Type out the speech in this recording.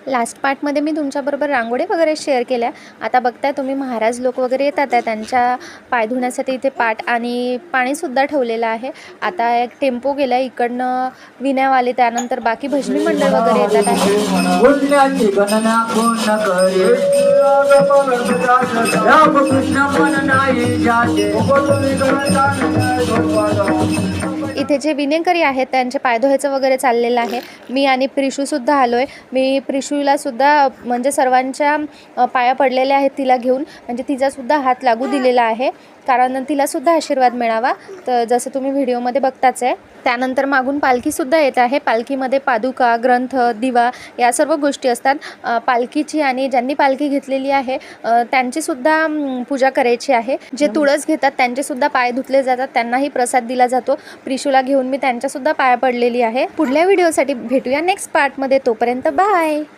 Last पार्टमध्ये मी तुमच्याबरोबर रांगोळी वगैरे शेअर केल्या. आता बघताय तुम्ही महाराज लोक वगैरे येतात आहे, त्यांच्या पाय धुण्यासाठी इथे पाट आणि पाणीसुद्धा ठेवलेलं आहे. आता एक टेम्पो गेला इकडनं विण्यावाले, त्यानंतर बाकी भजनी मंडळ वगैरे येतात आहे. इथे जे विनेकरी आहेत त्यांचे पाय धुवायचं वगैरे चाललेलं आहे. मी आणि प्रिशूसुद्धा आलो आहे. मी प्रिशूलासुद्धा म्हणजे सर्वांच्या पाया पडलेल्या आहेत तिला घेऊन, म्हणजे तिचासुद्धा हात लागू दिलेला आहे, कारण तिलासुद्धा आशीर्वाद मिळावा. तर जसं तुम्ही व्हिडिओमध्ये बघताच आहे. त्यानंतर मागून पालखीसुद्धा येत आहे. पालखीमध्ये पादुका, ग्रंथ, दिवा या सर्व गोष्टी असतात. पालखीची आणि ज्यांनी पालखी घेतलेली आहे त्यांचीसुद्धा पूजा करायची आहे. जे तुळस घेतात त्यांचेसुद्धा पाय धुतले जातात, त्यांनाही प्रसाद दिला जातो. प्रिशूला घेऊन मी त्यांच्यासुद्धा पाया पडलेली आहे. पुढल्या व्हिडिओसाठी भेटूया नेक्स्ट पार्टमध्ये. तोपर्यंत बाय.